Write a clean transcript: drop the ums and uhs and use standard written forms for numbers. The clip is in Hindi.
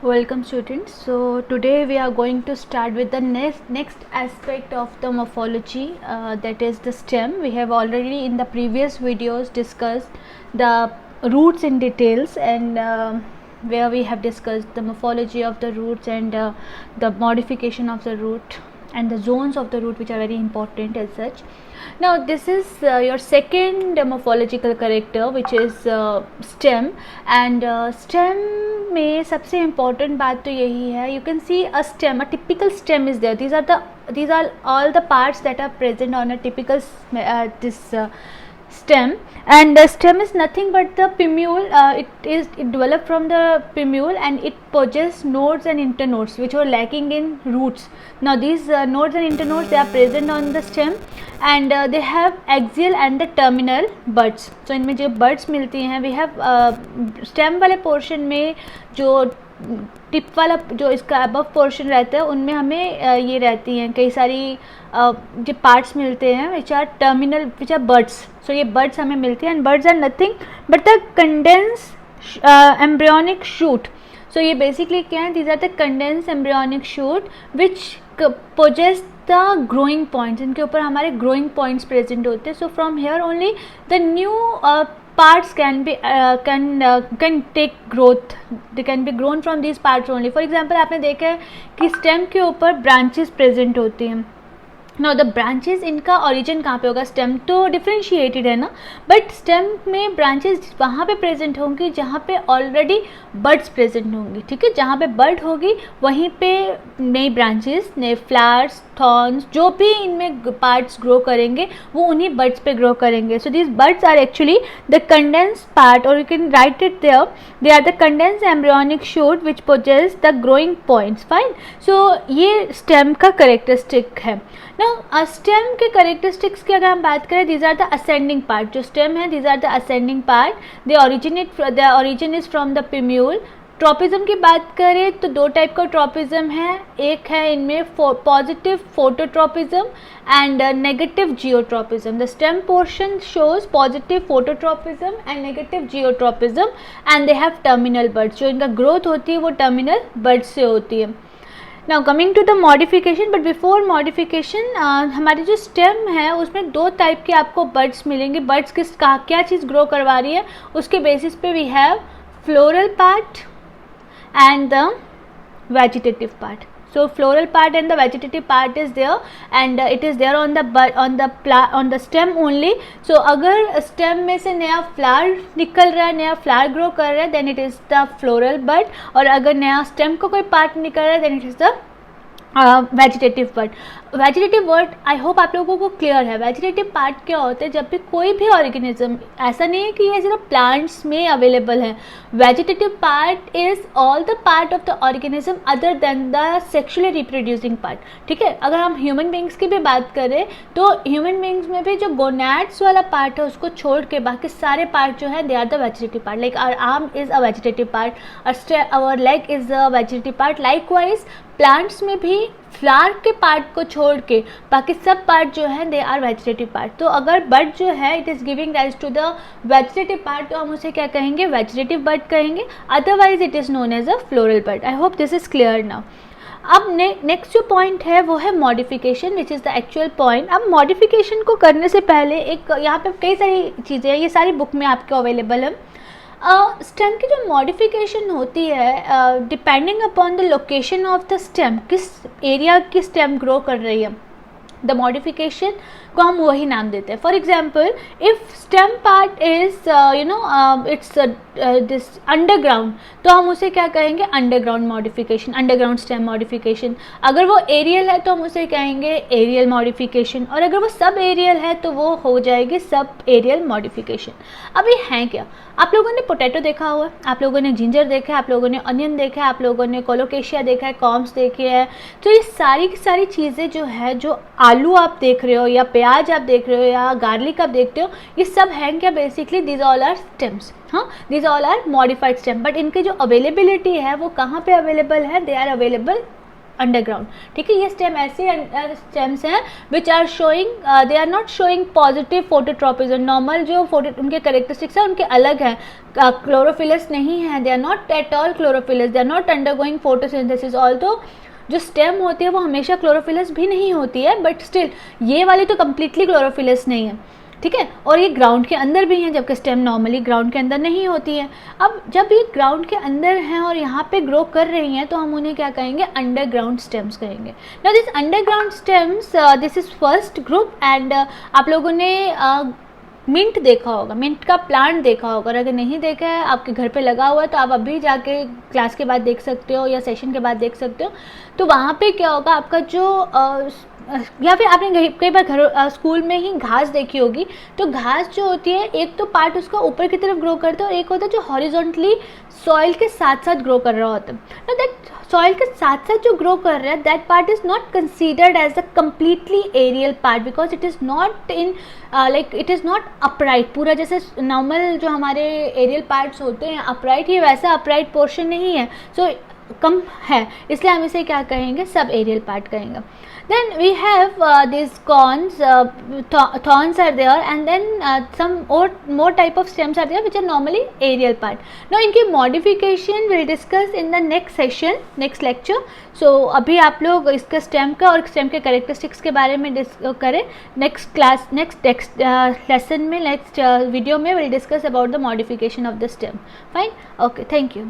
Welcome students. So today we are going to start with the next aspect of the morphology, that is the stem. We have already in the previous videos discussed the roots in details, and where we have discussed the morphology of the roots and the modification of the root and the zones of the root, which are very important as such. Now this is your second morphological character, which is stem, and stem में सबसे important बात तो यही है, you can see a stem, a typical stem is there. These are all the parts that are present on a typical stem, and the stem is nothing but the pimule. It developed from the pimule, and it possesses nodes and internodes which were lacking in roots. Now these nodes and internodes, they are present on the stem, and they have axial and the terminal buds. So इनमें जो buds मिलती हैं, we have stem वाले portion में जो टिप वाला जो इसका अबव पोर्शन रहता है, उनमें हमें ये रहती हैं कई सारी जो पार्ट्स मिलते हैं which are terminal, which are buds. So ये बर्ड्स हमें मिलती हैं, and buds are nothing but the condense embryonic shoot. So ये बेसिकली क्या है, these are the condense embryonic shoot which possess the growing points. इनके ऊपर हमारे ग्रोइंग पॉइंट्स प्रेजेंट होते हैं. So from here only the new parts can take growth. They can be grown from these parts only. For example, आपने देखा है कि stem के ऊपर branches present होती हैं. Now the branches, इनका origin कहाँ पे होगा? stem तो differentiated है ना, but stem में branches वहाँ पे present होंगी जहाँ पे already buds present होंगी. ठीक है, जहाँ पे bud होगी वहीं पे नई branches, नए flowers, thorns, जो भी इनमें parts grow करेंगे वो उन्हीं buds पे grow करेंगे. So these buds are actually the condensed part, or you can write it there. They are the condensed embryonic shoot which possess the growing points. Fine. So ये stem का characteristic है. Now stem के characteristics की अगर हम बात करें, these are the ascending part. जो stem है, these are the ascending part. The origin is from the pimule. Tropism की बात करें तो दो टाइप का ट्रॉपिज्म है. एक है इनमें positive phototropism and negative geotropism. The stem portion shows positive phototropism and negative geotropism, and they have terminal birds. जो इनका ग्रोथ होती है वो टर्मिनल बर्ड्स से होती है. Now coming to the modification, but before modification हमारी जो स्टेम है उसमें दो टाइप के आपको बर्ड्स मिलेंगे. बर्ड्स क्या चीज़ ग्रो करवा रही है उसके बेसिस पे we have floral part and the vegetative part. So floral part and the vegetative part is there, and it is there on the stem only. So अगर stem में से नया flower निकल रहा है, नया flower grow कर रहा है, then it is the floral bud. और अगर नया stem का कोई part निकल रहा है, then it is the vegetative bird. Vegetative word I hope आप लोगों को क्लियर है. वेजिटेटिव पार्ट क्या होता है, जब भी कोई भी ऑर्गेनिज्म, ऐसा नहीं है कि ये सिर्फ प्लांट्स में अवेलेबल है. Vegetative part is all the part of the organism other than the sexually reproducing part. ठीक है, अगर हम ह्यूमन बींग्स की भी बात करें तो ह्यूमन बींग्स में भी जो गोनैड्स वाला पार्ट है उसको छोड़ के बाकी सारे पार्ट जो है they are the vegetative part. Like our arm is a vegetative part, our leg is a vegetative part. Likewise plants में भी फ्लावर के पार्ट को छोड़ के बाकी सब पार्ट जो है दे आर वेजिटेटिव पार्ट. तो अगर बर्ड जो है it is giving rise to the vegetative part, तो हम उसे क्या कहेंगे, वेजिटेटिव बर्ड कहेंगे. Otherwise it is known as a floral bud. I hope this is clear now. अब नेक्स्ट जो पॉइंट है वो है modification, which is the actual point. अब मॉडिफिकेशन को करने से पहले एक यहाँ पे कई सारी चीज़ें हैं, ये सारी बुक में आपके अवेलेबल है. स्टेम की जो मॉडिफिकेशन होती है depending upon the location of the stem, किस एरिया की स्टेम ग्रो कर रही है, द मॉडिफिकेशन को हम वही नाम देते हैं. For example if stem part is it's this underground, तो हम उसे क्या कहेंगे, underground modification, underground stem modification. अगर वो एरियल है तो हम उसे कहेंगे एरियल मॉडिफिकेशन, और अगर वो सब एरियल है तो वो हो जाएगी सब एरियल मॉडिफिकेशन. अब ये हैं क्या, आप लोगों ने पोटैटो देखा हुआ है, आप लोगों ने जिंजर देखा है, आप लोगों ने अनियन देखा है, आप लोगों ने कोलोकेशिया देखा है, कॉम्स देखे है. तो ये सारी की सारी चीज़ें जो है, जो आलू आप देख रहे हो या प्याज आप देख रहे हो या गार्लिक आप देखते हो, ये सब हैं क्या, basically these all are stems. हाँ, these all are modified stem. But इनकी जो अवेलेबिलिटी है वो कहाँ पे अवेलेबल है, दे आर अवेलेबल अंडरग्राउंड, ठीक है। ये स्टेम ऐसे स्टेम्स हैं which are showing, they are not showing positive phototropism, normal जो फोटो उनके करेक्टरिस्टिक्स हैं उनके अलग हैं, क्लोरोफिलस नहीं है, they are not at all chlorophyllous, they are not undergoing photosynthesis. Although जो स्टेम होती है वो हमेशा क्लोरोफिलस भी नहीं होती है, बट स्टिल ये वाली तो कम्प्लीटली क्लोरोफिलस नहीं है, ठीक है। और ये ग्राउंड के अंदर भी हैं, जबकि स्टेम नॉर्मली ग्राउंड के अंदर नहीं होती है। अब जब ये ग्राउंड के अंदर हैं और यहाँ पे ग्रो कर रही हैं तो हम उन्हें क्या कहेंगे, अंडरग्राउंड स्टेम्स कहेंगे। Now this underground stems, this is first group. And आप लोगों ने मिंट देखा होगा, मिंट का प्लांट देखा होगा, और अगर नहीं देखा है, आपके घर पे लगा हुआ है, तो आप अभी जाके क्लास के बाद देख सकते हो या सेशन के बाद देख सकते हो। तो वहाँ पे क्या होगा, आपका जो या फिर आपने कई बार घर स्कूल में ही घास देखी होगी, तो घास जो होती है एक तो पार्ट उसका ऊपर की तरफ ग्रो करता है और एक होता है जो हॉरिजॉन्टली सॉइल के साथ साथ ग्रो कर रहा होता है। ना दैट सॉइल के साथ साथ जो ग्रो कर रहा है, that part is not considered as a completely aerial part, because it is not in like it is not upright, पूरा जैसे नॉर्मल जो हमारे एरियल पार्ट्स होते हैं अपराइट, ये वैसा अपराइट पोर्शन नहीं है, सो कम है, इसलिए हम इसे क्या कहेंगे, सब एरियल पार्ट कहेंगे। Then we have these cones, thorns are there, and then some more type of stems are there which are normally aerial part. Now इनकी modification we'll discuss in the next session, next lecture. So अभी आप लोग इसका stem का और stem के characteristics के बारे में करें। next class, next lesson में, next video में we'll discuss about the modification of the stem. Fine, okay, thank you.